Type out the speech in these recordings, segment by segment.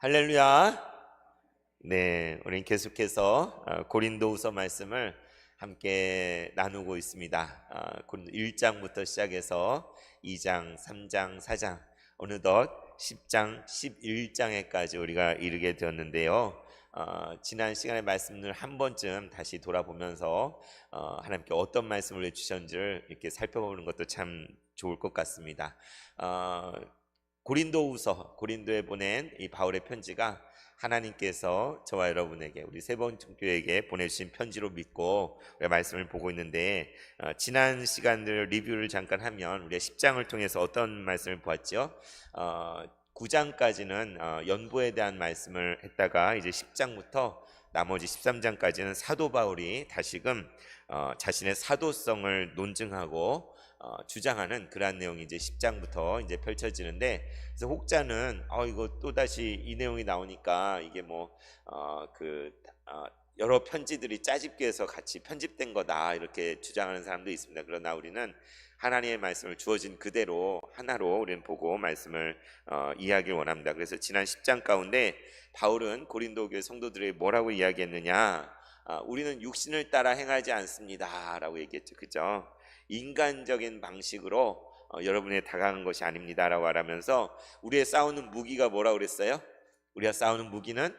할렐루야. 네, 우린 계속해서 고린도후서 말씀을 함께 나누고 있습니다. 고린도 1장부터 시작해서 2장, 3장, 4장, 어느덧 10장, 11장에까지 우리가 이르게 되었는데요. 지난 시간의 말씀을 한 번쯤 다시 돌아보면서 하나님께 어떤 말씀을 해주셨는지를 이렇게 살펴보는 것도 참 좋을 것 같습니다. 고린도후서, 고린도에 보낸 이 바울의 편지가 하나님께서 저와 여러분에게, 우리 세번교회에게 보내주신 편지로 믿고 우리가 말씀을 보고 있는데, 지난 시간들 리뷰를 잠깐 하면 우리가 10장을 통해서 어떤 말씀을 보았죠? 9장까지는 연보에 대한 말씀을 했다가 이제 10장부터 나머지 13장까지는 사도 바울이 다시금 자신의 사도성을 논증하고 주장하는 그러한 내용이 이제 10장부터 이제 펼쳐지는데, 그래서 혹자는 이거 또 다시 이 내용이 나오니까 이게 여러 편지들이 짜집기해서 같이 편집된 거다 이렇게 주장하는 사람도 있습니다. 그러나 우리는 하나님의 말씀을 주어진 그대로 하나로 우리는 보고 말씀을 이해하길 원합니다. 그래서 지난 10장 가운데 바울은 고린도 교회 성도들에게 뭐라고 이야기했느냐? 우리는 육신을 따라 행하지 않습니다 라고 얘기했죠. 그죠? 인간적인 방식으로 여러분에 다가간 것이 아닙니다 라고 말하면서, 우리의 싸우는 무기가 뭐라고 그랬어요? 우리가 싸우는 무기는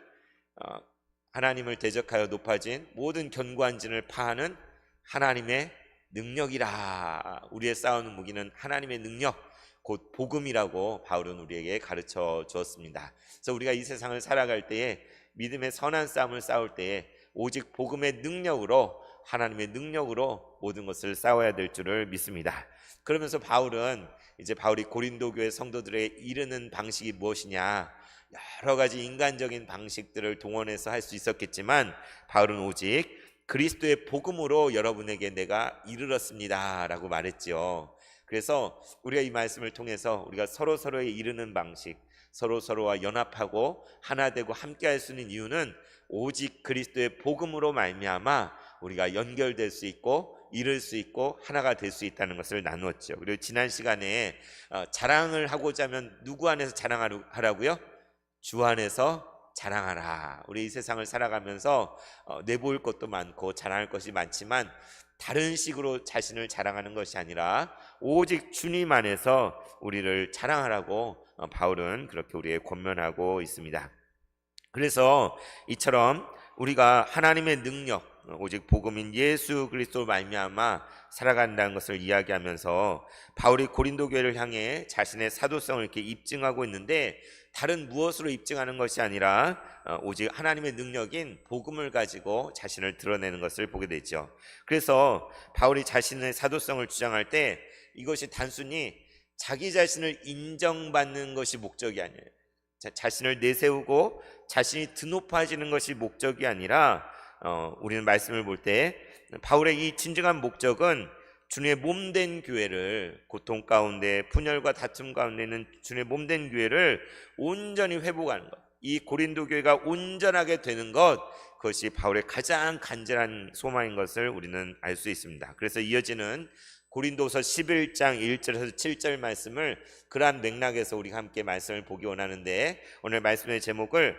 하나님을 대적하여 높아진 모든 견고한 진을 파하는 하나님의 능력이라. 우리의 싸우는 무기는 하나님의 능력, 곧 복음이라고 바울은 우리에게 가르쳐 주었습니다. 그래서 우리가 이 세상을 살아갈 때에 믿음의 선한 싸움을 싸울 때에 오직 복음의 능력으로, 하나님의 능력으로 모든 것을 싸워야 될 줄을 믿습니다. 그러면서 바울은 바울이 고린도 교회 성도들에게 이르는 방식이 무엇이냐, 여러 가지 인간적인 방식들을 동원해서 할 수 있었겠지만 바울은 오직 그리스도의 복음으로 여러분에게 내가 이르렀습니다 라고 말했죠. 그래서 우리가 이 말씀을 통해서 우리가 서로서로에 이르는 방식, 서로서로와 연합하고 하나 되고 함께 할 수 있는 이유는 오직 그리스도의 복음으로 말미암아 우리가 연결될 수 있고 이룰 수 있고 하나가 될 수 있다는 것을 나누었죠. 그리고 지난 시간에 자랑을 하고자 하면 누구 안에서 자랑하라고요? 주 안에서 자랑하라. 우리 이 세상을 살아가면서 내보일 것도 많고 자랑할 것이 많지만 다른 식으로 자신을 자랑하는 것이 아니라 오직 주님 안에서 우리를 자랑하라고 바울은 그렇게 우리에게 권면하고 있습니다. 그래서 이처럼 우리가 하나님의 능력, 오직 복음인 예수 그리스도로 말미암아 살아간다는 것을 이야기하면서 바울이 고린도 교회를 향해 자신의 사도성을 이렇게 입증하고 있는데, 다른 무엇으로 입증하는 것이 아니라 오직 하나님의 능력인 복음을 가지고 자신을 드러내는 것을 보게 되죠. 그래서 바울이 자신의 사도성을 주장할 때 이것이 단순히 자기 자신을 인정받는 것이 목적이 아니에요. 자신을 내세우고 자신이 드높아지는 것이 목적이 아니라, 우리는 말씀을 볼 때 바울의 이 진정한 목적은 주님의 몸된 교회를, 고통 가운데 분열과 다툼 가운데 있는 주님의 몸된 교회를 온전히 회복하는 것, 이 고린도 교회가 온전하게 되는 것, 그것이 바울의 가장 간절한 소망인 것을 우리는 알 수 있습니다. 그래서 이어지는 고린도서 11장 1절에서 7절 말씀을 그러한 맥락에서 우리가 함께 말씀을 보기 원하는데, 오늘 말씀의 제목을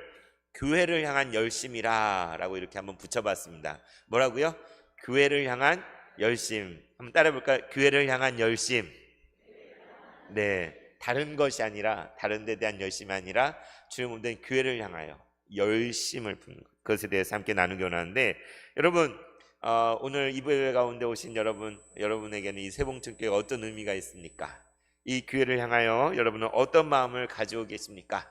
교회를 향한 열심이라 라고 이렇게 한번 붙여봤습니다. 뭐라고요? 교회를 향한 열심. 한번 따라해볼까요? 교회를 향한 열심. 네, 다른 것이 아니라, 다른 데 대한 열심이 아니라 주의 몸된 교회를 향하여 열심을 품는 것, 그것에 대해서 함께 나누기 원하는데, 여러분 오늘 이불 가운데 오신 여러분에게는 이 세봉천교회가 어떤 의미가 있습니까? 이 교회를 향하여 여러분은 어떤 마음을 가지고 계십니까?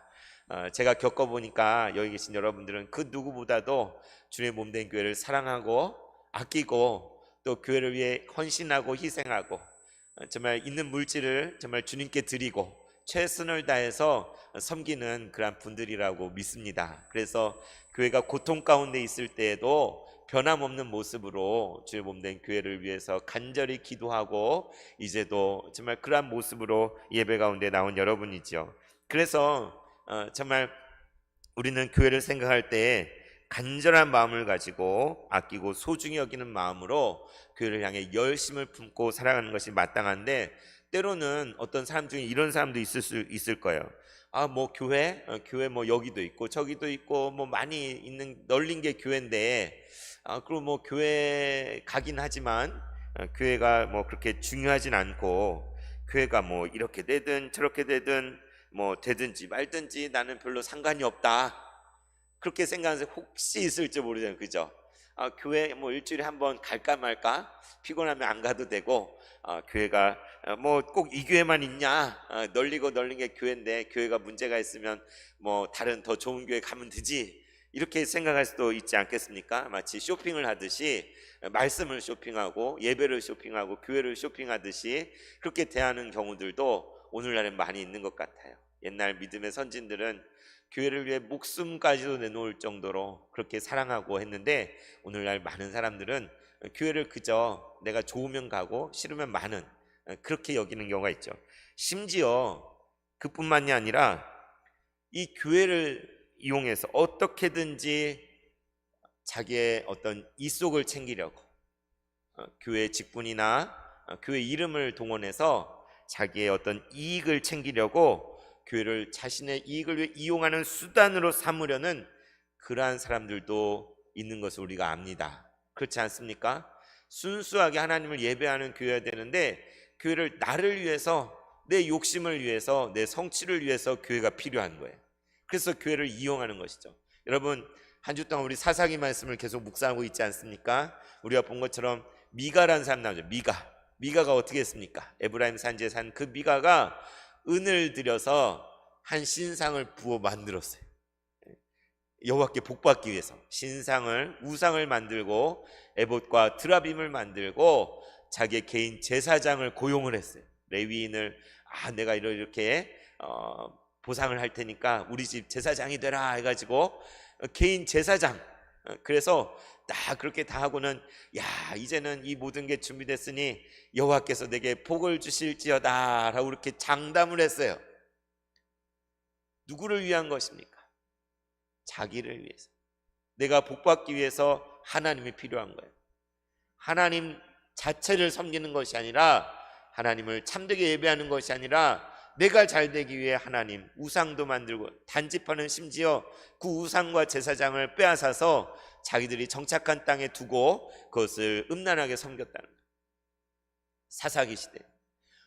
제가 겪어보니까 여기 계신 여러분들은 그 누구보다도 주의 몸된 교회를 사랑하고 아끼고 또 교회를 위해 헌신하고 희생하고 정말 있는 물질을 정말 주님께 드리고 최선을 다해서 섬기는 그런 분들이라고 믿습니다. 그래서 교회가 고통 가운데 있을 때에도 변함없는 모습으로 주의 몸된 교회를 위해서 간절히 기도하고 이제도 정말 그러한 모습으로 예배 가운데 나온 여러분이죠. 그래서 정말 우리는 교회를 생각할 때 간절한 마음을 가지고 아끼고 소중히 여기는 마음으로 교회를 향해 열심을 품고 살아가는 것이 마땅한데, 때로는 어떤 사람 중에 이런 사람도 있을 거예요. 아, 뭐 교회 뭐 여기도 있고 저기도 있고 뭐 많이 있는 널린 게 교회인데, 그리고 뭐 교회 가긴 하지만 교회가 뭐 그렇게 중요하진 않고, 교회가 뭐 이렇게 되든 저렇게 되든 뭐 되든지 말든지 나는 별로 상관이 없다, 그렇게 생각하는 사람 혹시 있을지 모르잖아요, 그죠? 교회 뭐 일주일에 한번 갈까 말까, 피곤하면 안 가도 되고, 교회가 뭐 꼭 이 교회만 있냐, 널리고 널린 게 교회인데 교회가 문제가 있으면 뭐 다른 더 좋은 교회 가면 되지, 이렇게 생각할 수도 있지 않겠습니까? 마치 쇼핑을 하듯이 말씀을 쇼핑하고 예배를 쇼핑하고 교회를 쇼핑하듯이 그렇게 대하는 경우들도 오늘날엔 많이 있는 것 같아요. 옛날 믿음의 선진들은 교회를 위해 목숨까지도 내놓을 정도로 그렇게 사랑하고 했는데, 오늘날 많은 사람들은 교회를 그저 내가 좋으면 가고 싫으면 마는, 그렇게 여기는 경우가 있죠. 심지어 그뿐만이 아니라 이 교회를 이용해서 어떻게든지 자기의 어떤 이속을 챙기려고, 교회 직분이나 교회 이름을 동원해서 자기의 어떤 이익을 챙기려고 교회를 자신의 이익을 위해 이용하는 수단으로 삼으려는 그러한 사람들도 있는 것을 우리가 압니다. 그렇지 않습니까? 순수하게 하나님을 예배하는 교회여야 되는데, 교회를 나를 위해서, 내 욕심을 위해서, 내 성취를 위해서 교회가 필요한 거예요. 그래서 교회를 이용하는 것이죠. 여러분, 한 주 동안 우리 사사기 말씀을 계속 묵상하고 있지 않습니까? 우리가 본 것처럼 미가라는 사람 나오죠. 미가가 어떻게 했습니까? 에브라임 산지에 산 그 미가가 은을 들여서 한 신상을 부어 만들었어요. 여호와께 복받기 위해서 신상을, 우상을 만들고 에봇과 드라빔을 만들고 자기의 개인 제사장을 고용을 했어요. 레위인을, 내가 이렇게 보상을 할 테니까 우리 집 제사장이 되라 해가지고 개인 제사장, 그래서 딱 그렇게 다 하고는, 이제는 이 모든 게 준비됐으니 여호와께서 내게 복을 주실지어다 라고 이렇게 장담을 했어요. 누구를 위한 것입니까? 자기를 위해서. 내가 복받기 위해서 하나님이 필요한 거예요. 하나님 자체를 섬기는 것이 아니라, 하나님을 참되게 예배하는 것이 아니라, 내가 잘 되기 위해 하나님 우상도 만들고, 단지파는 심지어 그 우상과 제사장을 빼앗아서 자기들이 정착한 땅에 두고 그것을 음란하게 섬겼다는 거예요. 사사기 시대.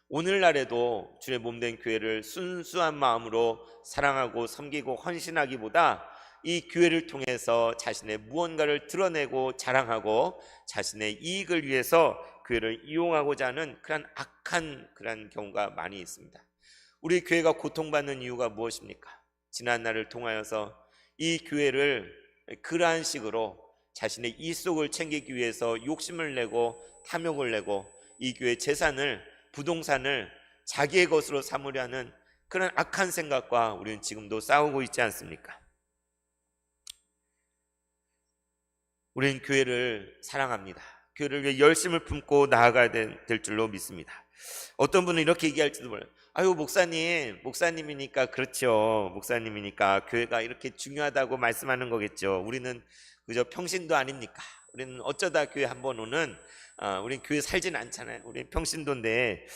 오늘날에도 주의 몸된 교회를 순수한 마음으로 사랑하고 섬기고 헌신하기보다 이 교회를 통해서 자신의 무언가를 드러내고 자랑하고 자신의 이익을 위해서 교회를 이용하고자 하는 그런 악한 그런 경우가 많이 있습니다. 우리 교회가 고통받는 이유가 무엇입니까? 지난 날을 통하여서 이 교회를 그러한 식으로 자신의 이속을 챙기기 위해서 욕심을 내고 탐욕을 내고 이 교회 재산을, 부동산을 자기의 것으로 삼으려는 그런 악한 생각과 우리는 지금도 싸우고 있지 않습니까? 우리는 교회를 사랑합니다. 교회를 위해 열심을 품고 나아가야 될 줄로 믿습니다. 어떤 분은 이렇게 얘기할지도 몰라요. 목사님이니까 그렇죠. 목사님이니까 교회가 이렇게 중요하다고 말씀하는 거겠죠. 우리는 그저 평신도 아닙니까? 우리는 어쩌다 교회 한번 오는, 우리는 교회 살진 않잖아요. 우리는 평신도인데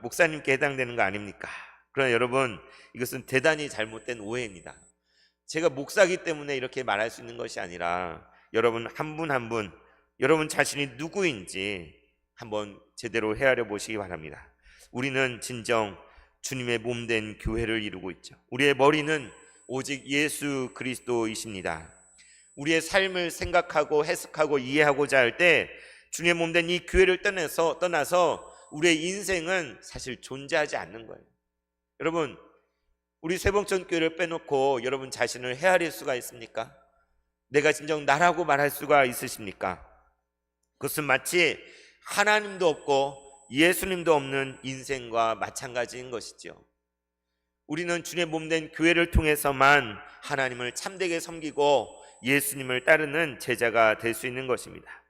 목사님께 해당되는 거 아닙니까? 그러나 여러분, 이것은 대단히 잘못된 오해입니다. 제가 목사기 때문에 이렇게 말할 수 있는 것이 아니라, 여러분 한 분 한 분, 여러분 자신이 누구인지 한번 제대로 헤아려 보시기 바랍니다. 우리는 진정 주님의 몸된 교회를 이루고 있죠. 우리의 머리는 오직 예수 그리스도이십니다. 우리의 삶을 생각하고 해석하고 이해하고자 할 때 주님의 몸된 이 교회를 떠나서 우리의 인생은 사실 존재하지 않는 거예요. 여러분, 우리 쇠봉천 교회를 빼놓고 여러분 자신을 헤아릴 수가 있습니까? 내가 진정 나라고 말할 수가 있으십니까? 그것은 마치 하나님도 없고 예수님도 없는 인생과 마찬가지인 것이죠. 우리는 주의 몸된 교회를 통해서만 하나님을 참되게 섬기고 예수님을 따르는 제자가 될 수 있는 것입니다.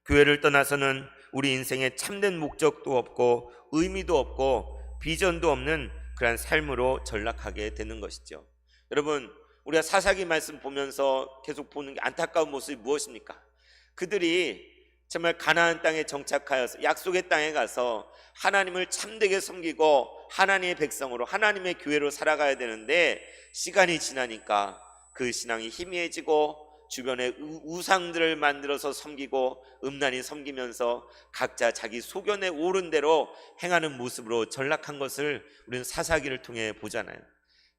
교회를 떠나서는 우리 인생에 참된 목적도 없고 의미도 없고 비전도 없는 그런 삶으로 전락하게 되는 것이죠. 여러분, 우리가 사사기 말씀 보면서 계속 보는 게 안타까운 모습이 무엇입니까? 그들이 정말 가나안 땅에 정착하여서 약속의 땅에 가서 하나님을 참되게 섬기고 하나님의 백성으로 하나님의 교회로 살아가야 되는데, 시간이 지나니까 그 신앙이 희미해지고 주변에 우상들을 만들어서 섬기고 음란히 섬기면서 각자 자기 소견에 오른 대로 행하는 모습으로 전락한 것을 우리는 사사기를 통해 보잖아요.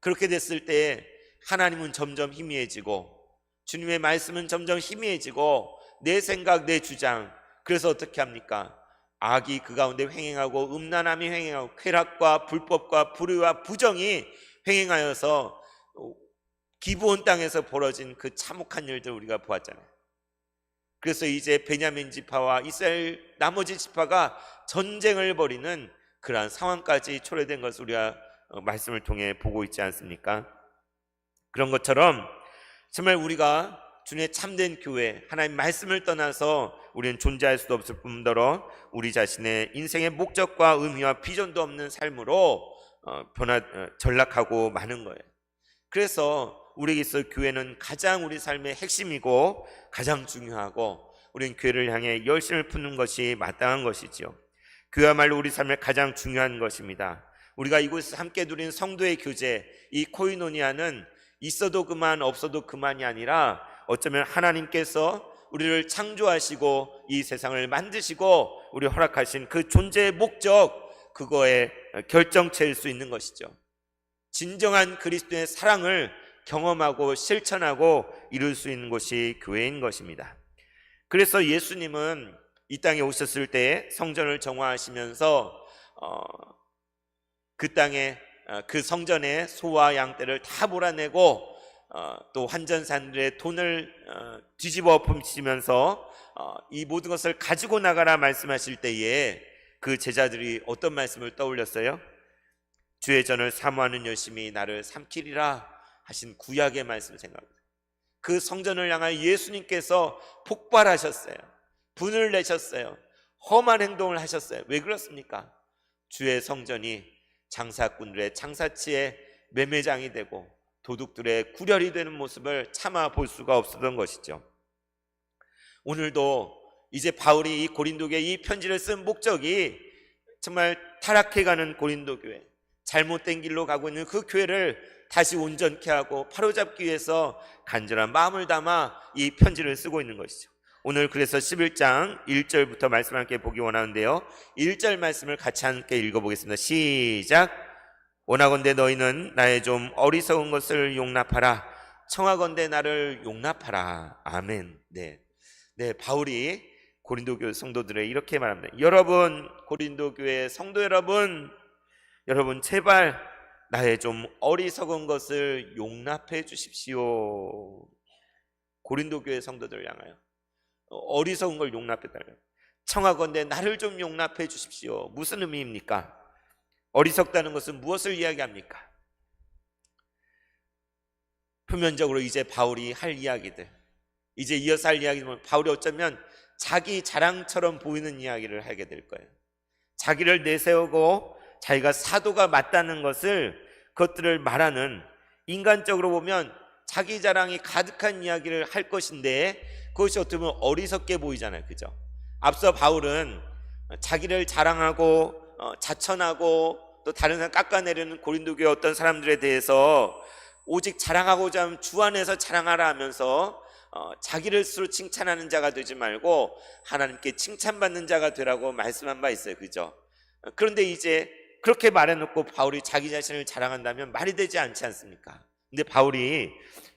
그렇게 됐을 때 하나님은 점점 희미해지고 주님의 말씀은 점점 희미해지고 내 생각, 내 주장, 그래서 어떻게 합니까? 악이 그 가운데 횡행하고 음란함이 횡행하고 쾌락과 불법과 불의와 부정이 횡행하여서 기브온 땅에서 벌어진 그 참혹한 일들 우리가 보았잖아요. 그래서 이제 베냐민 지파와 이스라엘 나머지 지파가 전쟁을 벌이는 그러한 상황까지 초래된 것을 우리가 말씀을 통해 보고 있지 않습니까? 그런 것처럼 정말 우리가 주님의 참된 교회, 하나님 말씀을 떠나서 우리는 존재할 수도 없을 뿐더러 우리 자신의 인생의 목적과 의미와 비전도 없는 삶으로 전락하고 마는 거예요. 그래서 우리에게 있어 교회는 가장 우리 삶의 핵심이고 가장 중요하고, 우리는 교회를 향해 열심을 푸는 것이 마땅한 것이지요. 그야말로 우리 삶의 가장 중요한 것입니다. 우리가 이곳에서 함께 누린 성도의 교제, 이 코이노니아는 있어도 그만 없어도 그만이 아니라 어쩌면 하나님께서 우리를 창조하시고 이 세상을 만드시고 우리 허락하신 그 존재의 목적, 그거의 결정체일 수 있는 것이죠. 진정한 그리스도의 사랑을 경험하고 실천하고 이룰 수 있는 곳이 교회인 것입니다. 그래서 예수님은 이 땅에 오셨을 때 성전을 정화하시면서 그 땅에 그 성전에 소와 양떼를 다 몰아내고 또 환전사들의 돈을 뒤집어 엎으시면서 이 모든 것을 가지고 나가라 말씀하실 때에 그 제자들이 어떤 말씀을 떠올렸어요? 주의 전을 사모하는 열심이 나를 삼키리라 하신 구약의 말씀 생각합니다. 그 성전을 향하여 예수님께서 폭발하셨어요. 분을 내셨어요. 험한 행동을 하셨어요. 왜 그렇습니까? 주의 성전이 장사꾼들의 장사치의 매매장이 되고 도둑들의 구렬이 되는 모습을 참아 볼 수가 없었던 것이죠. 오늘도 이제 바울이 이 고린도 교회 이 편지를 쓴 목적이 정말 타락해가는 고린도 교회, 잘못된 길로 가고 있는 그 교회를 다시 온전케 하고 바로잡기 위해서 간절한 마음을 담아 이 편지를 쓰고 있는 것이죠. 오늘 그래서 11장 1절부터 말씀을 함께 보기 원하는데요, 1절 말씀을 같이 함께 읽어보겠습니다. 시작. 원하건대 너희는 나의 좀 어리석은 것을 용납하라. 청하건대 나를 용납하라. 아멘. 네, 바울이 고린도 교회 성도들에 이렇게 말합니다. 여러분, 고린도 교회 성도 여러분 제발 나의 좀 어리석은 것을 용납해 주십시오. 고린도 교회 성도들을 향하여 어리석은 걸 용납해달라고. 청하건대 나를 좀 용납해 주십시오. 무슨 의미입니까? 어리석다는 것은 무엇을 이야기합니까? 표면적으로 이제 바울이 할 이야기들, 이제 이어서 할 이야기는 바울이 어쩌면 자기 자랑처럼 보이는 이야기를 하게 될 거예요. 자기를 내세우고 자기가 사도가 맞다는 그것들을 말하는, 인간적으로 보면 자기 자랑이 가득한 이야기를 할 것인데 그것이 어떻게 보면 어리석게 보이잖아요. 그죠? 앞서 바울은 자기를 자랑하고 자천하고 또 다른 사람 깎아내리는 고린도 교회 어떤 사람들에 대해서 오직 자랑하고자 하면 주 안에서 자랑하라 하면서 자기를 스스로 칭찬하는 자가 되지 말고 하나님께 칭찬받는 자가 되라고 말씀한 바 있어요. 그죠? 그런데 이제 그렇게 말해놓고 바울이 자기 자신을 자랑한다면 말이 되지 않지 않습니까? 근데 바울이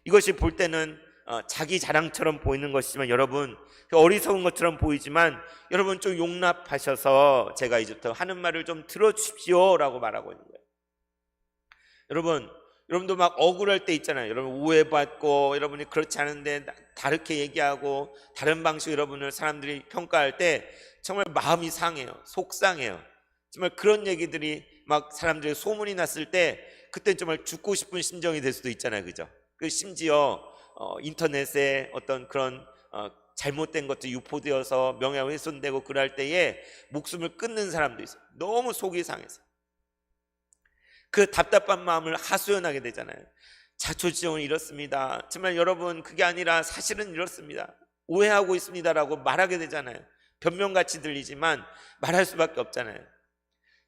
이것이 볼 때는 자기 자랑처럼 보이는 것이지만, 여러분, 어리석은 것처럼 보이지만 여러분 좀 용납하셔서 제가 이제부터 하는 말을 좀 들어주십시오 라고 말하고 있는 거예요. 여러분도 막 억울할 때 있잖아요. 여러분 오해받고 여러분이 그렇지 않은데 다르게 얘기하고 다른 방식으로 여러분을 사람들이 평가할 때 정말 마음이 상해요. 속상해요. 정말 그런 얘기들이 막 사람들이 소문이 났을 때 그때 정말 죽고 싶은 심정이 될 수도 있잖아요. 그죠? 그 심지어 인터넷에 어떤 그런 잘못된 것들이 유포되어서 명예가 훼손되고 그럴 때에 목숨을 끊는 사람도 있어요. 너무 속이 상해서 그 답답한 마음을 하소연하게 되잖아요. 자초지종은 이렇습니다. 정말 여러분 그게 아니라 사실은 이렇습니다. 오해하고 있습니다라고 말하게 되잖아요. 변명같이 들리지만 말할 수밖에 없잖아요.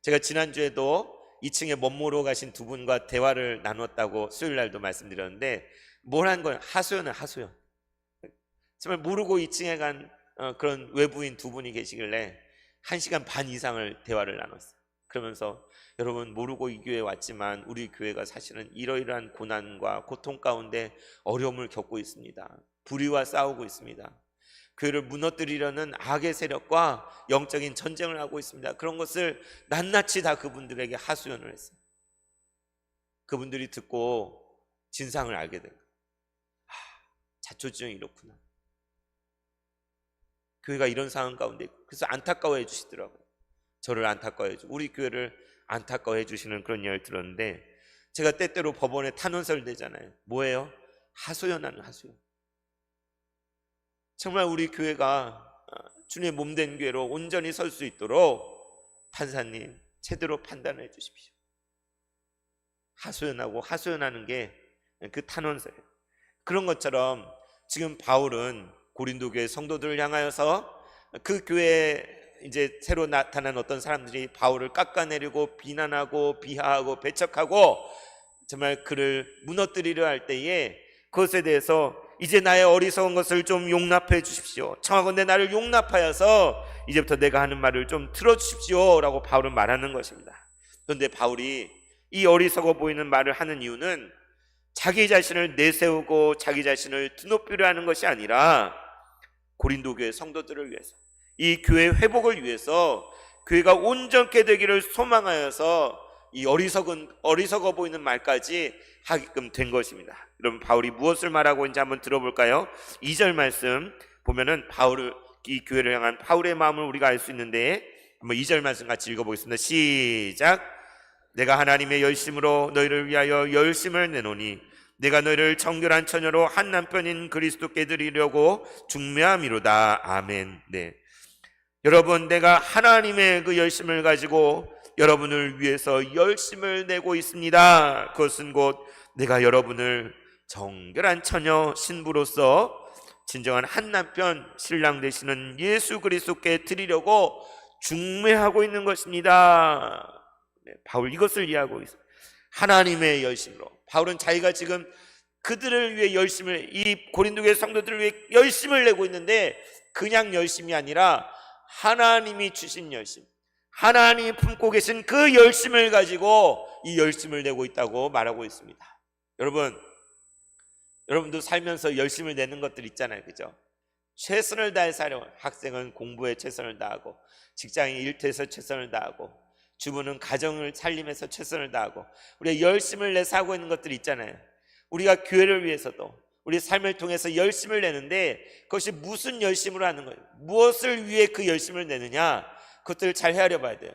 제가 지난주에도 2층에 멋모르고 가신 두 분과 대화를 나눴다고 수요일 날도 말씀드렸는데, 뭘 한 거예요? 하소연은 하소연. 정말 모르고 2층에 간 그런 외부인 두 분이 계시길래 1시간 반 이상을 대화를 나눴어요. 그러면서 여러분, 모르고 이 교회에 왔지만 우리 교회가 사실은 이러이러한 고난과 고통 가운데 어려움을 겪고 있습니다. 불의와 싸우고 있습니다. 교회를 무너뜨리려는 악의 세력과 영적인 전쟁을 하고 있습니다. 그런 것을 낱낱이 다 그분들에게 하소연을 했어요. 그분들이 듣고 진상을 알게 된 거예요. 자초지종이 이렇구나. 교회가 이런 상황 가운데 있고, 그래서 안타까워해 주시더라고요. 저를 안타까워해 주시고 우리 교회를 안타까워해 주시는 그런 이야기를 들었는데, 제가 때때로 법원에 탄원서를 내잖아요. 뭐예요? 하소연하는 하소연. 정말 우리 교회가 주님의 몸된 교회로 온전히 설 수 있도록 판사님 제대로 판단해 주십시오. 하소연하고 하소연하는 게 그 탄원서예요. 그런 것처럼 지금 바울은 고린도 교회 성도들을 향하여서 그 교회에 이제 새로 나타난 어떤 사람들이 바울을 깎아내리고 비난하고 비하하고 배척하고 정말 그를 무너뜨리려 할 때에 그것에 대해서 이제 나의 어리석은 것을 좀 용납해 주십시오. 청하건대 나를 용납하여서 이제부터 내가 하는 말을 좀 들어주십시오 라고 바울은 말하는 것입니다. 그런데 바울이 이 어리석어 보이는 말을 하는 이유는 자기 자신을 내세우고 자기 자신을 드높이려 하는 것이 아니라 고린도 교회 성도들을 위해서, 이 교회 회복을 위해서, 교회가 온전케 되기를 소망하여서 이 어리석어 보이는 말까지 하게끔 된 것입니다. 여러분, 바울이 무엇을 말하고 있는지 한번 들어볼까요? 2절 말씀 보면은 이 교회를 향한 바울의 마음을 우리가 알 수 있는데, 한번 2절 말씀 같이 읽어보겠습니다. 시작. 내가 하나님의 열심으로 너희를 위하여 열심을 내노니 내가 너희를 정결한 처녀로 한 남편인 그리스도께 드리려고 중매함이로다. 아멘. 네, 여러분, 내가 하나님의 그 열심을 가지고 여러분을 위해서 열심을 내고 있습니다. 그것은 곧 내가 여러분을 정결한 처녀 신부로서 진정한 한 남편 신랑 되시는 예수 그리스도께 드리려고 중매하고 있는 것입니다. 네, 바울 이것을 이해하고 있어요. 하나님의 열심으로. 바울은 자기가 지금 그들을 위해 이 고린도 교회 성도들을 위해 열심을 내고 있는데, 그냥 열심이 아니라 하나님이 주신 열심, 하나님이 품고 계신 그 열심을 가지고 이 열심을 내고 있다고 말하고 있습니다. 여러분도 살면서 열심을 내는 것들 있잖아요, 그죠? 최선을 다해서 하려고. 학생은 공부에 최선을 다하고, 직장인 일터에서 최선을 다하고, 주부는 가정을 살림에서 최선을 다하고, 우리가 열심을 내서 하고 있는 것들이 있잖아요. 우리가 교회를 위해서도 우리 삶을 통해서 열심을 내는데, 그것이 무슨 열심으로 하는 거예요? 무엇을 위해 그 열심을 내느냐? 그것들을 잘 헤아려 봐야 돼요.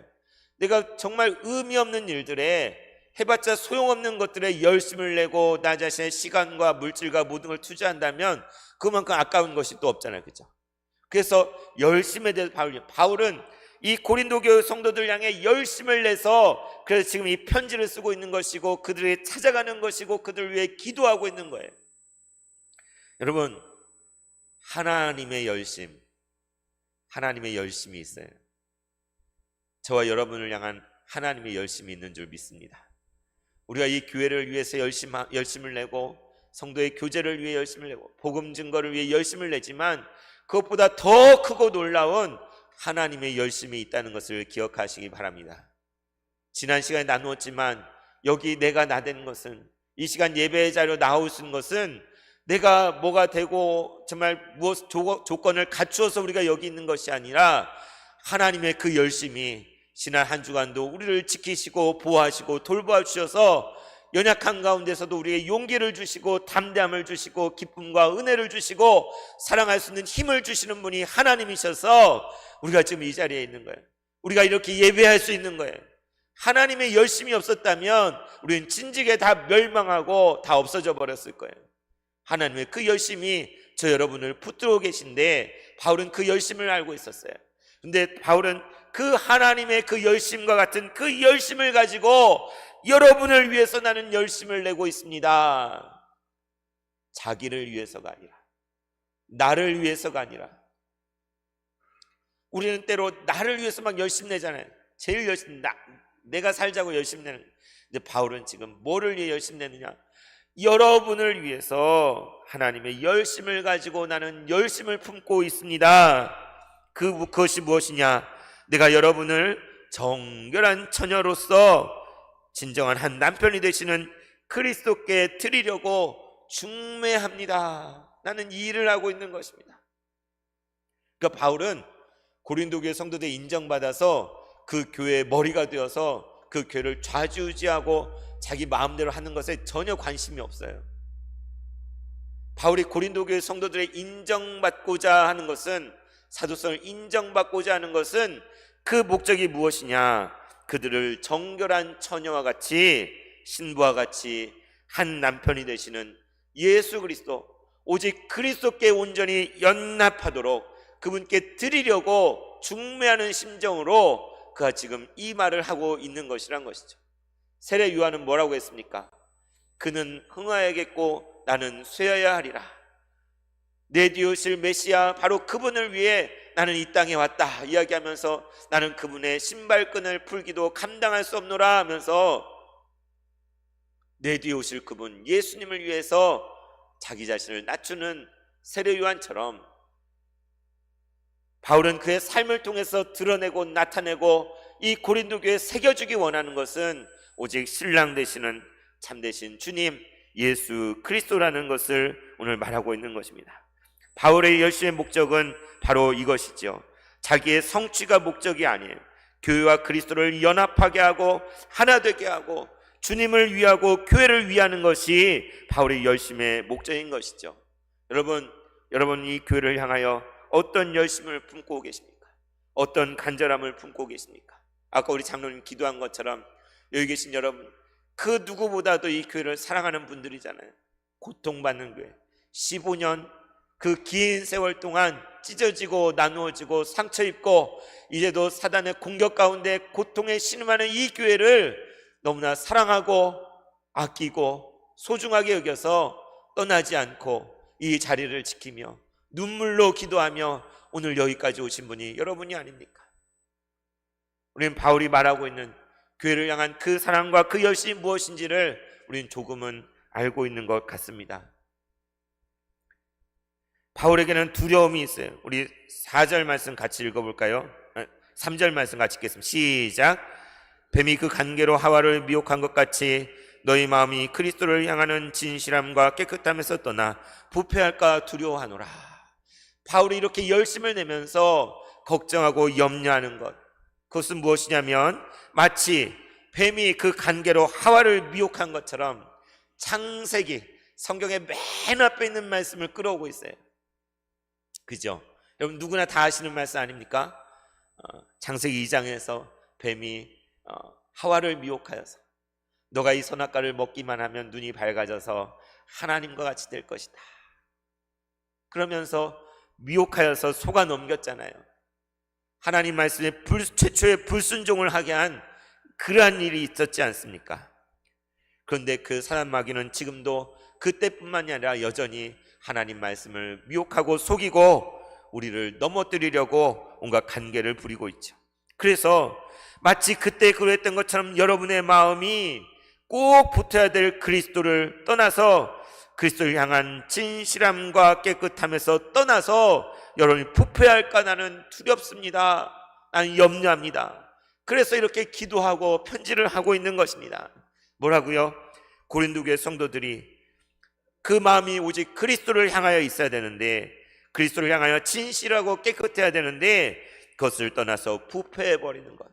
내가 정말 의미 없는 일들에, 해봤자 소용없는 것들에 열심을 내고 나 자신의 시간과 물질과 모든 걸 투자한다면 그만큼 아까운 것이 또 없잖아요, 그죠? 그래서 열심에 대해서 바울은 이 고린도 교회 성도들 향해 열심을 내서, 그래서 지금 이 편지를 쓰고 있는 것이고, 그들을 찾아가는 것이고, 그들을 위해 기도하고 있는 거예요. 여러분, 하나님의 열심이 있어요. 저와 여러분을 향한 하나님의 열심이 있는 줄 믿습니다. 우리가 이 교회를 위해서 열심을 내고, 성도의 교제를 위해 열심을 내고, 복음 증거를 위해 열심을 내지만, 그것보다 더 크고 놀라운 하나님의 열심이 있다는 것을 기억하시기 바랍니다. 지난 시간에 나누었지만, 여기 내가 나된 것은, 이 시간 예배의 자리로 나오신 것은 내가 뭐가 되고 정말 무엇 조건을 갖추어서 우리가 여기 있는 것이 아니라, 하나님의 그 열심이 지난 한 주간도 우리를 지키시고 보호하시고 돌보아 주셔서, 연약한 가운데서도 우리에게 용기를 주시고 담대함을 주시고 기쁨과 은혜를 주시고 사랑할 수 있는 힘을 주시는 분이 하나님이셔서 우리가 지금 이 자리에 있는 거예요. 우리가 이렇게 예배할 수 있는 거예요. 하나님의 열심이 없었다면 우리는 진즉에 다 멸망하고 다 없어져 버렸을 거예요. 하나님의 그 열심이 저 여러분을 붙들고 계신데, 바울은 그 열심을 알고 있었어요. 근데 바울은 그 하나님의 그 열심과 같은 그 열심을 가지고 여러분을 위해서 나는 열심을 내고 있습니다. 자기를 위해서가 아니라, 나를 위해서가 아니라, 우리는 때로 나를 위해서 막 열심 내잖아요. 제일 열심 내가 살자고 열심 내는. 근데 바울은 지금 뭐를 위해 열심 내느냐? 여러분을 위해서 하나님의 열심을 가지고 나는 열심을 품고 있습니다. 그것이 무엇이냐? 내가 여러분을 정결한 처녀로서 진정한 한 남편이 되시는 그리스도께 드리려고 중매합니다. 나는 이 일을 하고 있는 것입니다. 그러니까 바울은 고린도 교회 성도들 인정받아서 그 교회의 머리가 되어서 그 교회를 좌지우지하고 자기 마음대로 하는 것에 전혀 관심이 없어요. 바울이 고린도 교회 성도들의 인정받고자 하는 것은, 사도성을 인정받고자 하는 것은 그 목적이 무엇이냐? 그들을 정결한 처녀와 같이, 신부와 같이 한 남편이 되시는 예수 그리스도, 오직 그리스도께 온전히 연합하도록 그분께 드리려고 중매하는 심정으로 그가 지금 이 말을 하고 있는 것이란 것이죠. 세례 요한은 뭐라고 했습니까? 그는 흥하야겠고 나는 쇠하야 하리라. 내 뒤에 오실 메시아, 바로 그분을 위해 나는 이 땅에 왔다 이야기하면서 나는 그분의 신발끈을 풀기도 감당할 수 없노라 하면서 내 뒤에 오실 그분 예수님을 위해서 자기 자신을 낮추는 세례 요한처럼 바울은 그의 삶을 통해서 드러내고 나타내고 이 고린도 교회에 새겨주기 원하는 것은 오직 신랑 되시는 참되신 주님 예수 그리스도라는 것을 오늘 말하고 있는 것입니다. 바울의 열심의 목적은 바로 이것이죠. 자기의 성취가 목적이 아니에요. 교회와 그리스도를 연합하게 하고 하나 되게 하고 주님을 위하고 교회를 위하는 것이 바울의 열심의 목적인 것이죠. 여러분 이 교회를 향하여 어떤 열심을 품고 계십니까? 어떤 간절함을 품고 계십니까? 아까 우리 장로님 기도한 것처럼 여기 계신 여러분, 그 누구보다도 이 교회를 사랑하는 분들이잖아요. 고통받는 교회, 15년 그 긴 세월 동안 찢어지고 나누어지고 상처 입고 이제도 사단의 공격 가운데 고통에 신음하는 이 교회를 너무나 사랑하고 아끼고 소중하게 여겨서 떠나지 않고 이 자리를 지키며 눈물로 기도하며 오늘 여기까지 오신 분이 여러분이 아닙니까? 우리는 바울이 말하고 있는 교회를 향한 그 사랑과 그 열심이 무엇인지를 우리는 조금은 알고 있는 것 같습니다. 바울에게는 두려움이 있어요. 우리 4절 말씀 같이 읽어볼까요? 3절 말씀 같이 읽겠습니다. 시작. 뱀이 그 간계로 하와를 미혹한 것 같이 너희 마음이 그리스도를 향하는 진실함과 깨끗함에서 떠나 부패할까 두려워하노라. 바울이 이렇게 열심을 내면서 걱정하고 염려하는 것, 그것은 무엇이냐면 마치 뱀이 그 간계로 하와를 미혹한 것처럼 창세기 성경의 맨 앞에 있는 말씀을 끌어오고 있어요. 그죠? 여러분 누구나 다 아시는 말씀 아닙니까? 창세기 2장에서 뱀이 하와를 미혹하여서 너가 이 선악과를 먹기만 하면 눈이 밝아져서 하나님과 같이 될 것이다. 그러면서 미혹하여서 속아 넘겼잖아요. 하나님 말씀에 최초의 불순종을 하게 한 그러한 일이 있었지 않습니까? 그런데 그 사단 마귀는 지금도 그때뿐만이 아니라 여전히 하나님 말씀을 미혹하고 속이고 우리를 넘어뜨리려고 온갖 간계를 부리고 있죠. 그래서 마치 그때 그랬던 것처럼 여러분의 마음이 꼭 붙어야 될 그리스도를 떠나서 그리스도를 향한 진실함과 깨끗함에서 떠나서 여러분이 부패할까 나는 두렵습니다. 나는 염려합니다. 그래서 이렇게 기도하고 편지를 하고 있는 것입니다. 뭐라고요? 고린도 교회 성도들이 그 마음이 오직 그리스도를 향하여 있어야 되는데, 그리스도를 향하여 진실하고 깨끗해야 되는데 그것을 떠나서 부패해버리는 것,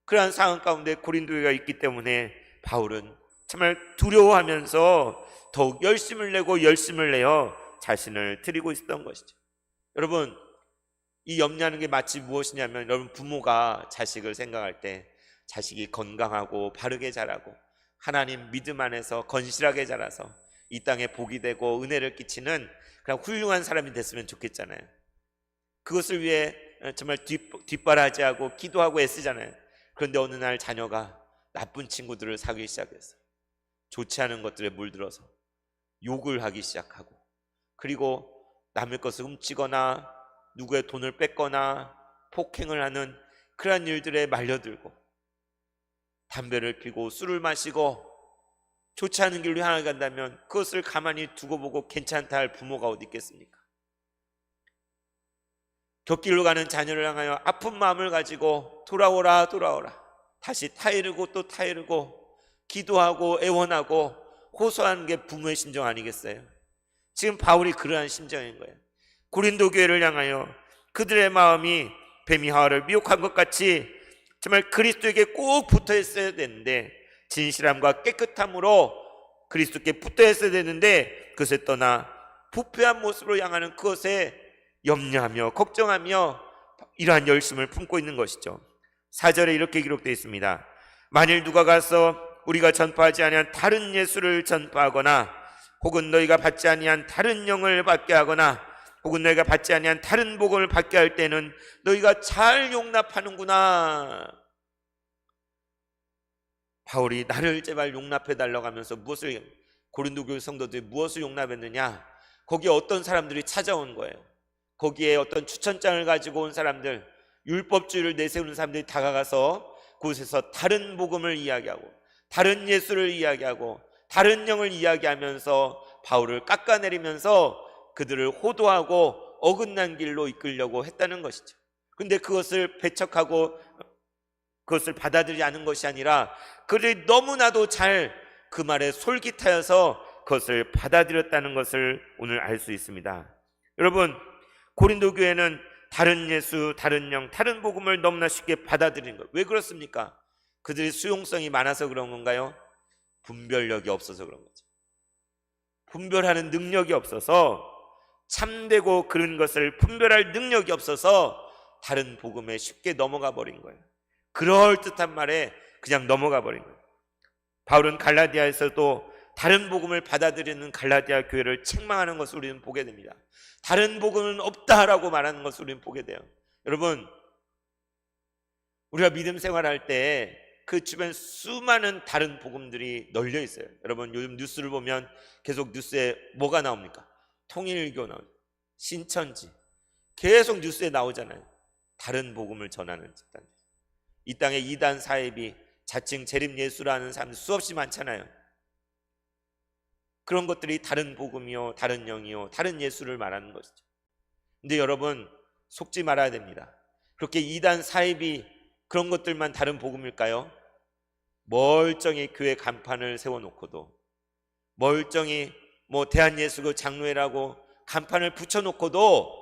그러한 상황 가운데 고린도 교회가 있기 때문에 바울은 정말 두려워하면서 더욱 열심을 내어 자신을 드리고 있었던 것이죠. 여러분, 이 염려하는 게 마치 무엇이냐면, 여러분 부모가 자식을 생각할 때 자식이 건강하고 바르게 자라고 하나님 믿음 안에서 건실하게 자라서 이 땅에 복이 되고 은혜를 끼치는 그냥 훌륭한 사람이 됐으면 좋겠잖아요. 그것을 위해 정말 뒷바라지하고 기도하고 애쓰잖아요. 그런데 어느 날 자녀가 나쁜 친구들을 사귀기 시작했어요. 좋지 않은 것들에 물들어서 욕을 하기 시작하고, 그리고 남의 것을 훔치거나 누구의 돈을 뺏거나 폭행을 하는 그러한 일들에 말려들고 담배를 피고 술을 마시고 좋지 않은 길로 향해 간다면 그것을 가만히 두고 보고 괜찮다 할 부모가 어디 있겠습니까? 곁길로 가는 자녀를 향하여 아픈 마음을 가지고 돌아오라 돌아오라 다시 타이르고 또 타이르고 기도하고 애원하고 호소하는 게 부모의 심정 아니겠어요? 지금 바울이 그러한 심정인 거예요. 고린도 교회를 향하여 그들의 마음이 뱀이 하와를 미혹한 것 같이 정말 그리스도에게 꼭 붙어 있어야 되는데, 진실함과 깨끗함으로 그리스도께 붙어 있어야 되는데 그것에 떠나 부패한 모습으로 향하는 그것에 염려하며 걱정하며 이러한 열심을 품고 있는 것이죠. 4절에 이렇게 기록되어 있습니다. 만일 누가 가서 우리가 전파하지 아니한 다른 예수를 전파하거나 혹은 너희가 받지 아니한 다른 영을 받게 하거나 혹은 너희가 받지 아니한 다른 복음을 받게 할 때는 너희가 잘 용납하는구나. 바울이 나를 제발 용납해 달라고 하면서 고린도 교회 성도들이 무엇을 용납했느냐? 거기에 어떤 사람들이 찾아온 거예요. 거기에 어떤 추천장을 가지고 온 사람들, 율법주의를 내세우는 사람들이 다가가서 그곳에서 다른 복음을 이야기하고 다른 예수를 이야기하고 다른 영을 이야기하면서 바울을 깎아내리면서 그들을 호도하고 어긋난 길로 이끌려고 했다는 것이죠. 그런데 그것을 배척하고 그것을 받아들이지 않은 것이 아니라 그들이 너무나도 잘 그 말에 솔깃하여서 그것을 받아들였다는 것을 오늘 알 수 있습니다. 여러분, 고린도 교회는 다른 예수, 다른 영, 다른 복음을 너무나 쉽게 받아들이는 것. 왜 그렇습니까? 그들이 수용성이 많아서 그런 건가요? 분별력이 없어서 그런 거죠. 분별하는 능력이 없어서, 참되고 그런 것을 분별할 능력이 없어서 다른 복음에 쉽게 넘어가 버린 거예요. 그럴듯한 말에 그냥 넘어가 버린 거예요. 바울은 갈라디아에서도 다른 복음을 받아들이는 갈라디아 교회를 책망하는 것을 우리는 보게 됩니다. 다른 복음은 없다라고 말하는 것을 우리는 보게 돼요. 여러분, 우리가 믿음 생활할 때 그 주변 수많은 다른 복음들이 널려 있어요. 여러분, 요즘 뉴스를 보면 계속 뉴스에 뭐가 나옵니까? 통일교 나오죠. 신천지. 계속 뉴스에 나오잖아요. 다른 복음을 전하는 집단. 이 땅에 이단 사입이 자칭 재림 예수라는 사람들 수없이 많잖아요. 그런 것들이 다른 복음이요, 다른 영이요, 다른 예수를 말하는 것이죠. 근데 여러분, 속지 말아야 됩니다. 그렇게 이단 사입이 그런 것들만 다른 복음일까요? 멀쩡히 교회 간판을 세워놓고도, 멀쩡히 대한예수교 장로회라고 간판을 붙여놓고도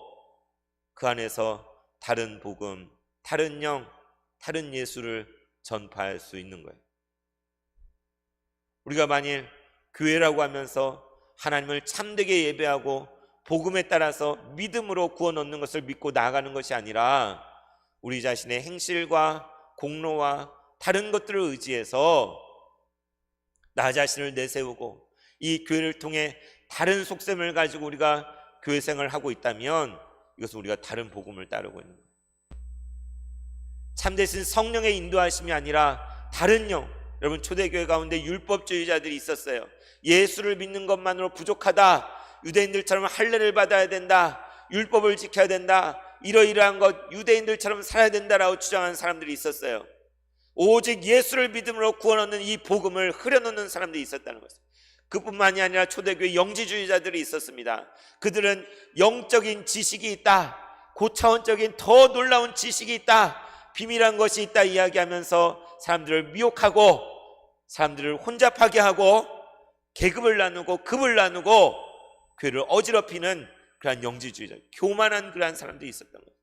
그 안에서 다른 복음, 다른 영, 다른 예수를 전파할 수 있는 거예요. 우리가 만일 교회라고 하면서 하나님을 참되게 예배하고 복음에 따라서 믿음으로 구원 얻는 것을 믿고 나아가는 것이 아니라 우리 자신의 행실과 공로와 다른 것들을 의지해서 나 자신을 내세우고 이 교회를 통해 다른 속셈을 가지고 우리가 교회 생활을 하고 있다면 이것은 우리가 다른 복음을 따르고 있는 거예요. 참되신 성령의 인도하심이 아니라 다른 영. 여러분, 초대교회 가운데 율법주의자들이 있었어요. 예수를 믿는 것만으로 부족하다, 유대인들처럼 할례를 받아야 된다, 율법을 지켜야 된다, 이러이러한 것 유대인들처럼 살아야 된다라고 주장하는 사람들이 있었어요. 오직 예수를 믿음으로 구원 얻는 이 복음을 흐려놓는 사람들이 있었다는 것입니다. 그뿐만이 아니라 초대교회 영지주의자들이 있었습니다. 그들은 영적인 지식이 있다, 고차원적인 더 놀라운 지식이 있다, 비밀한 것이 있다 이야기하면서 사람들을 미혹하고 사람들을 혼잡하게 하고 계급을 나누고 급을 나누고 교회를 어지럽히는 그러한 영지주의자, 교만한 그러한 사람들이 있었던 거예요.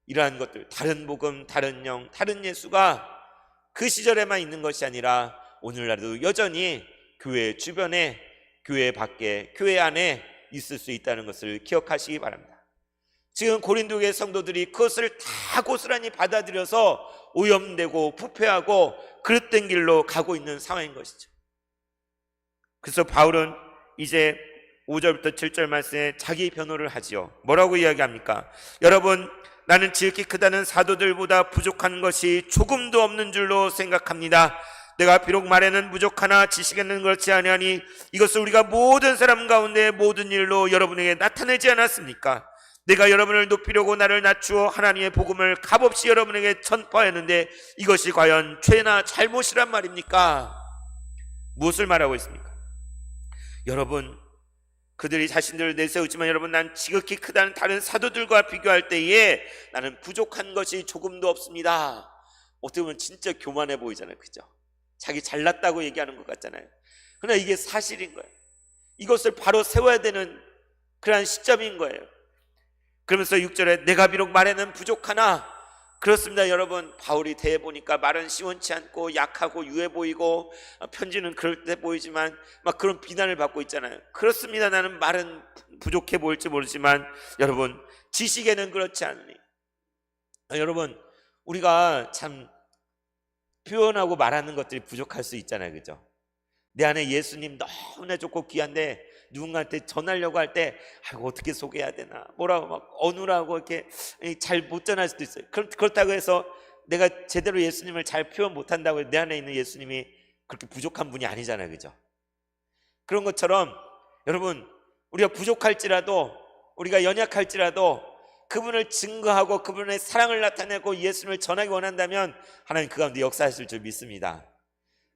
이러한 것들, 다른 복음, 다른 영, 다른 예수가 그 시절에만 있는 것이 아니라 오늘날도 여전히 교회 주변에, 교회 밖에, 교회 안에 있을 수 있다는 것을 기억하시기 바랍니다. 지금 고린도교회 성도들이 그것을 다 고스란히 받아들여서 오염되고 부패하고 그릇된 길로 가고 있는 상황인 것이죠. 그래서 바울은 이제 5절부터 7절 말씀에 자기 변호를 하지요. 뭐라고 이야기합니까? 여러분, 나는 지극히 크다는 사도들보다 부족한 것이 조금도 없는 줄로 생각합니다. 내가 비록 말에는 부족하나 지식에는 그렇지 아니하니 이것을 우리가 모든 사람 가운데 모든 일로 여러분에게 나타내지 않았습니까? 내가 여러분을 높이려고 나를 낮추어 하나님의 복음을 값없이 여러분에게 전파했는데 이것이 과연 죄나 잘못이란 말입니까? 무엇을 말하고 있습니까? 여러분, 그들이 자신들을 내세우지만 여러분, 난 지극히 크다는 다른 사도들과 비교할 때에 나는 부족한 것이 조금도 없습니다. 어떻게 보면 진짜 교만해 보이잖아요, 그죠? 자기 잘났다고 얘기하는 것 같잖아요. 그러나 이게 사실인 거예요. 이것을 바로 세워야 되는 그러한 시점인 거예요. 그러면서 6절에 내가 비록 말에는 부족하나, 그렇습니다 여러분, 바울이 대해 보니까 말은 시원치 않고 약하고 유해 보이고 편지는 그럴 때 보이지만 막 그런 비난을 받고 있잖아요. 그렇습니다, 나는 말은 부족해 보일지 모르지만 여러분, 지식에는 그렇지 않으니. 여러분, 우리가 참 표현하고 말하는 것들이 부족할 수 있잖아요, 그죠? 내 안에 예수님 너무나 좋고 귀한데 누군가한테 전하려고 할 때 아이고 어떻게 소개해야 되나, 뭐라고 막 어눌하고 이렇게 잘 못 전할 수도 있어요. 그렇다고 해서 내가 제대로 예수님을 잘 표현 못한다고 해서 내 안에 있는 예수님이 그렇게 부족한 분이 아니잖아요, 그죠? 그런 것처럼 여러분, 우리가 부족할지라도, 우리가 연약할지라도 그분을 증거하고 그분의 사랑을 나타내고 예수님을 전하기 원한다면 하나님 그 가운데 역사하실 줄 믿습니다.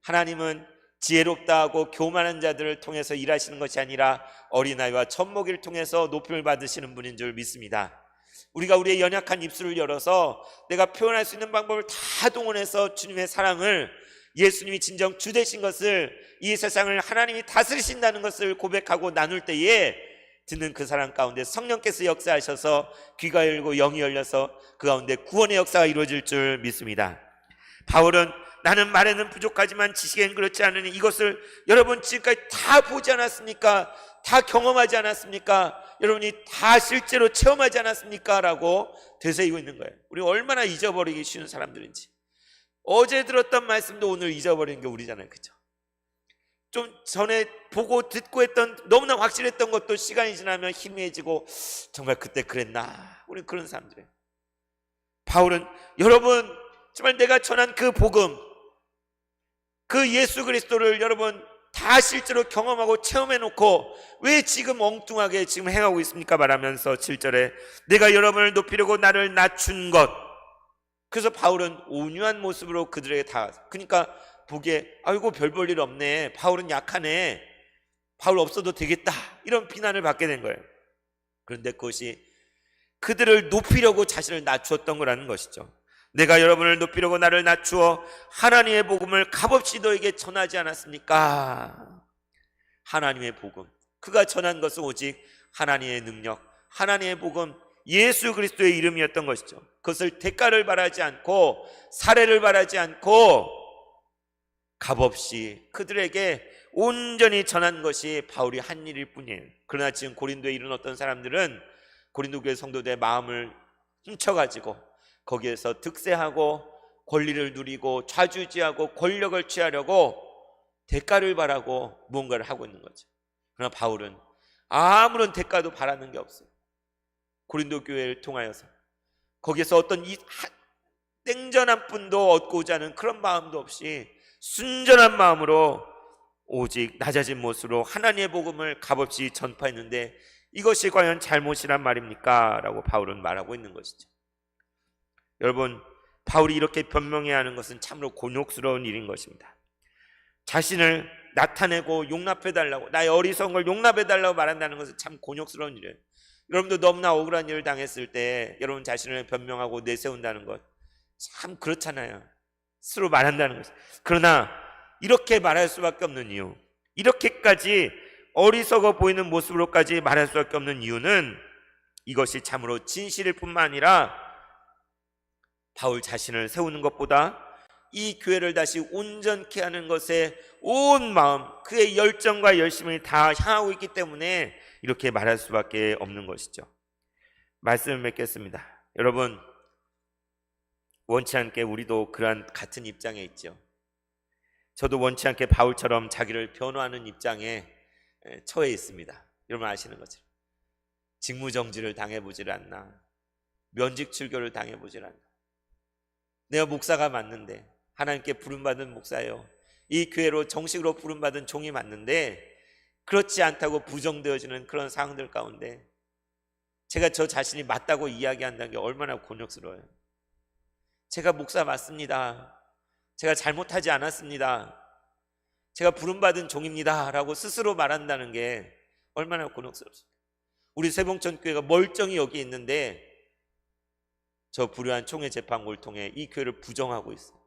하나님은 지혜롭다 하고 교만한 자들을 통해서 일하시는 것이 아니라 어린아이와 젖먹이를 통해서 높임을 받으시는 분인 줄 믿습니다. 우리가 우리의 연약한 입술을 열어서 내가 표현할 수 있는 방법을 다 동원해서 주님의 사랑을, 예수님이 진정 주 되신 것을, 이 세상을 하나님이 다스리신다는 것을 고백하고 나눌 때에 듣는 그 사람 가운데 성령께서 역사하셔서 귀가 열리고 영이 열려서 그 가운데 구원의 역사가 이루어질 줄 믿습니다. 바울은 나는 말에는 부족하지만 지식에는 그렇지 않으니 이것을 여러분 지금까지 다 보지 않았습니까? 다 경험하지 않았습니까? 여러분이 다 실제로 체험하지 않았습니까? 라고 되새기고 있는 거예요. 우리 얼마나 잊어버리기 쉬운 사람들인지. 어제 들었던 말씀도 오늘 잊어버리는 게 우리잖아요, 그죠? 좀 전에 보고 듣고 했던, 너무나 확실했던 것도 시간이 지나면 희미해지고 정말 그때 그랬나, 우리 그런 사람들이에요. 바울은 여러분, 정말 내가 전한 그 복음, 그 예수 그리스도를 여러분 다 실제로 경험하고 체험해놓고 왜 지금 엉뚱하게 지금 행하고 있습니까? 말하면서 7절에 내가 여러분을 높이려고 나를 낮춘 것. 그래서 바울은 온유한 모습으로 그들에게 다가가서, 그러니까 보기에 아이고 별 볼 일 없네, 바울은 약하네, 바울 없어도 되겠다, 이런 비난을 받게 된 거예요. 그런데 그것이 그들을 높이려고 자신을 낮추었던 거라는 것이죠. 내가 여러분을 높이려고 나를 낮추어 하나님의 복음을 값없이 너에게 전하지 않았습니까? 하나님의 복음, 그가 전한 것은 오직 하나님의 능력, 하나님의 복음, 예수 그리스도의 이름이었던 것이죠. 그것을 대가를 바라지 않고 사례를 바라지 않고 값없이 그들에게 온전히 전한 것이 바울이 한 일일 뿐이에요. 그러나 지금 고린도에 이른 어떤 사람들은 고린도 교회 성도들의 마음을 훔쳐가지고 거기에서 득세하고 권리를 누리고 좌주지하고 권력을 취하려고 대가를 바라고 무언가를 하고 있는 거죠. 그러나 바울은 아무런 대가도 바라는 게 없어요. 고린도 교회를 통하여서 거기에서 어떤 땡전한 분도 얻고자 하는 그런 마음도 없이 순전한 마음으로 오직 낮아진 모습으로 하나님의 복음을 값없이 전파했는데 이것이 과연 잘못이란 말입니까? 라고 바울은 말하고 있는 것이죠. 여러분, 바울이 이렇게 변명해야 하는 것은 참으로 곤욕스러운 일인 것입니다. 자신을 나타내고 용납해달라고, 나의 어리석은 걸 용납해달라고 말한다는 것은 참 곤욕스러운 일이에요. 여러분도 너무나 억울한 일을 당했을 때 여러분 자신을 변명하고 내세운다는 것 참 그렇잖아요. 스스로 말한다는 것. 그러나 이렇게 말할 수밖에 없는 이유, 이렇게까지 어리석어 보이는 모습으로까지 말할 수밖에 없는 이유는 이것이 참으로 진실일 뿐만 아니라 바울 자신을 세우는 것보다 이 교회를 다시 온전케 하는 것에 온 마음, 그의 열정과 열심을 다 향하고 있기 때문에 이렇게 말할 수밖에 없는 것이죠. 말씀을 맺겠습니다. 여러분, 원치 않게 우리도 그러한 같은 입장에 있죠. 저도 원치 않게 바울처럼 자기를 변호하는 입장에 처해 있습니다. 여러분 아시는 것처럼 직무정지를 당해보질 않나, 면직 출교를 당해보질 않나. 내가 목사가 맞는데, 하나님께 부름받은 목사예요, 이 교회로 정식으로 부름받은 종이 맞는데 그렇지 않다고 부정되어지는 그런 상황들 가운데 제가 저 자신이 맞다고 이야기한다는 게 얼마나 곤욕스러워요. 제가 목사 맞습니다. 제가 잘못하지 않았습니다. 제가 부름받은 종입니다 라고 스스로 말한다는 게 얼마나 곤욕스럽습니까? 우리 세봉천교회가 멀쩡히 여기 있는데 저 불효한 총회 재판을 통해 이 교회를 부정하고 있어요.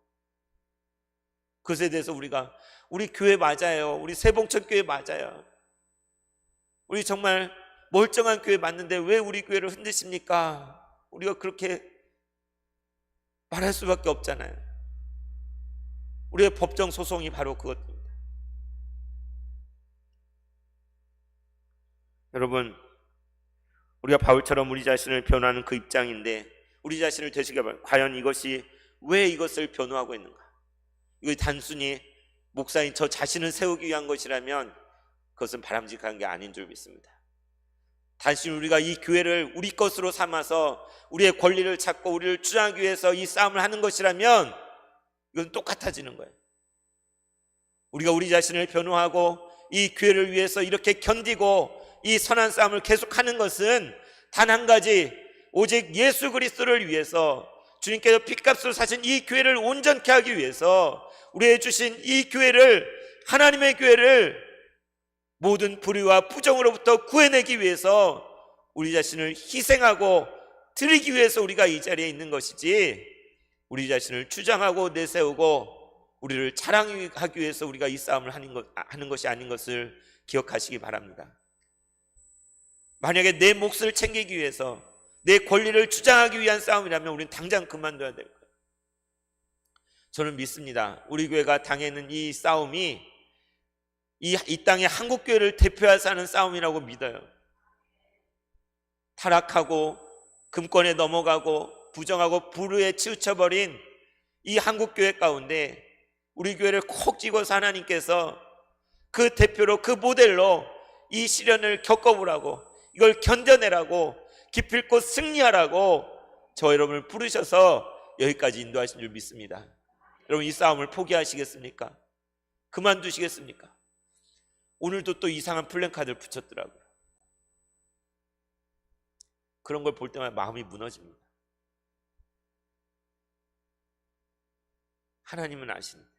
그것에 대해서 우리 교회 맞아요, 우리 세봉천교회 맞아요, 우리 정말 멀쩡한 교회 맞는데 왜 우리 교회를 흔드십니까? 우리가 그렇게 말할 수밖에 없잖아요. 우리의 법정 소송이 바로 그것입니다. 여러분, 우리가 바울처럼 우리 자신을 변호하는 그 입장인데 우리 자신을 되새겨 봐요. 과연 이것이 왜 이것을 변호하고 있는가? 이거 단순히 목사인 저 자신을 세우기 위한 것이라면 그것은 바람직한 게 아닌 줄 믿습니다. 단순히 우리가 이 교회를 우리 것으로 삼아서 우리의 권리를 찾고 우리를 주장하기 위해서 이 싸움을 하는 것이라면 이건 똑같아지는 거예요. 우리가 우리 자신을 변호하고 이 교회를 위해서 이렇게 견디고 이 선한 싸움을 계속하는 것은 단 한 가지, 오직 예수 그리스도를 위해서, 주님께서 핏값으로 사신 이 교회를 온전케 하기 위해서, 우리에게 주신 이 교회를, 하나님의 교회를 모든 불의와 부정으로부터 구해내기 위해서 우리 자신을 희생하고 드리기 위해서 우리가 이 자리에 있는 것이지, 우리 자신을 주장하고 내세우고 우리를 자랑하기 위해서 우리가 이 싸움을 하는 것이 아닌 것을 기억하시기 바랍니다. 만약에 내 몫을 챙기기 위해서 내 권리를 주장하기 위한 싸움이라면 우리는 당장 그만둬야 될 거예요. 저는 믿습니다. 우리 교회가 당하는 이 싸움이 이 땅의 한국교회를 대표해서 하는 싸움이라고 믿어요. 타락하고 금권에 넘어가고 부정하고 불의에 치우쳐버린 이 한국교회 가운데 우리 교회를 콕 집어서 하나님께서 그 대표로, 그 모델로 이 시련을 겪어보라고, 이걸 견뎌내라고, 기필코 승리하라고 저 여러분을 부르셔서 여기까지 인도하신 줄 믿습니다. 여러분, 이 싸움을 포기하시겠습니까? 그만두시겠습니까? 오늘도 또 이상한 플랜카드를 붙였더라고요. 그런 걸 볼 때마다 마음이 무너집니다. 하나님은 아십니다.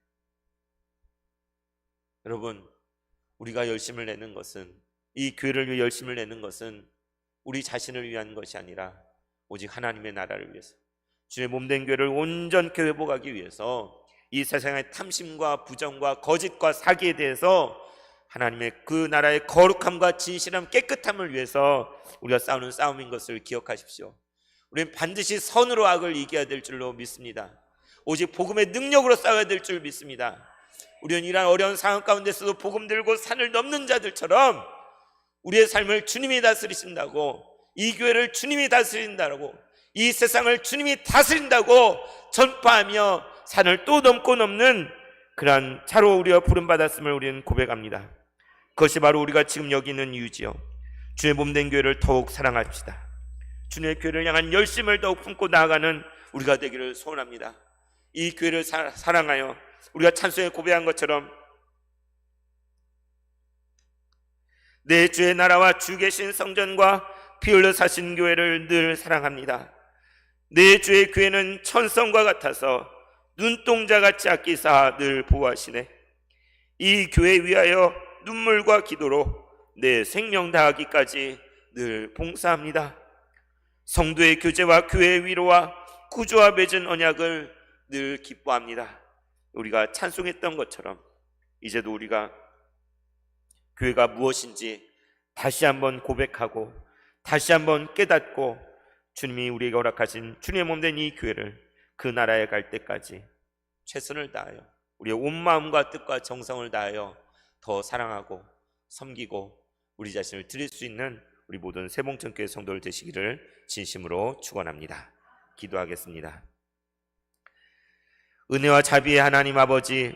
여러분, 우리가 열심을 내는 것은, 이 교회를 위해 열심을 내는 것은 우리 자신을 위한 것이 아니라 오직 하나님의 나라를 위해서, 주의 몸된 교회를 온전케 회복하기 위해서, 이 세상의 탐심과 부정과 거짓과 사기에 대해서 하나님의 그 나라의 거룩함과 진실함, 깨끗함을 위해서 우리가 싸우는 싸움인 것을 기억하십시오. 우리는 반드시 선으로 악을 이겨야 될 줄로 믿습니다. 오직 복음의 능력으로 싸워야 될 줄 믿습니다. 우리는 이러한 어려운 상황 가운데서도 복음 들고 산을 넘는 자들처럼 우리의 삶을 주님이 다스리신다고, 이 교회를 주님이 다스린다고, 이 세상을 주님이 다스린다고 전파하며 산을 또 넘고 넘는 그러한 차로 우리가 부름받았음을 우리는 고백합니다. 그것이 바로 우리가 지금 여기 있는 이유지요. 주의 몸된 교회를 더욱 사랑합시다. 주님의 교회를 향한 열심을 더욱 품고 나아가는 우리가 되기를 소원합니다. 이 교회를 사랑하여 우리가 찬송에 고백한 것처럼 내 주의 나라와 주 계신 성전과 피 흘려 사신 교회를 늘 사랑합니다. 내 주의 교회는 천성과 같아서 눈동자같이 아끼사 늘 보호하시네. 이 교회 위하여 눈물과 기도로 내 생명 다하기까지 늘 봉사합니다. 성도의 교제와 교회의 위로와 구주와 맺은 언약을 늘 기뻐합니다. 우리가 찬송했던 것처럼 이제도 우리가 교회가 무엇인지 다시 한번 고백하고 다시 한번 깨닫고 주님이 우리에게 허락하신 주님의 몸된 이 교회를 그 나라에 갈 때까지 최선을 다하여 우리의 온 마음과 뜻과 정성을 다하여 더 사랑하고 섬기고 우리 자신을 드릴 수 있는 우리 모든 세봉천교회 성도들 되시기를 진심으로 축원합니다. 기도하겠습니다. 은혜와 자비의 하나님 아버지,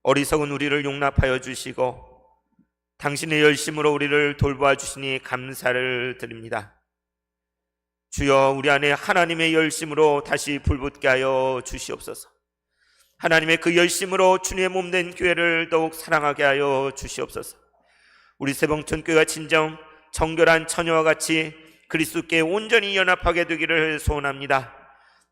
어리석은 우리를 용납하여 주시고 당신의 열심으로 우리를 돌보아 주시니 감사를 드립니다. 주여, 우리 안에 하나님의 열심으로 다시 불붙게 하여 주시옵소서. 하나님의 그 열심으로 주님의 몸된 교회를 더욱 사랑하게 하여 주시옵소서. 우리 세봉천교회가 진정 정결한 처녀와 같이 그리스도께 온전히 연합하게 되기를 소원합니다.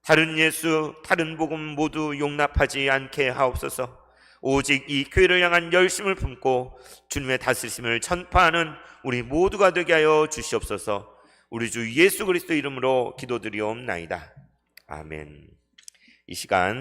다른 예수, 다른 복음 모두 용납하지 않게 하옵소서. 오직 이 교회를 향한 열심을 품고 주님의 다스리심을 전파하는 우리 모두가 되게 하여 주시옵소서. 우리 주 예수 그리스도 이름으로 기도드리옵나이다. 아멘. 이 시간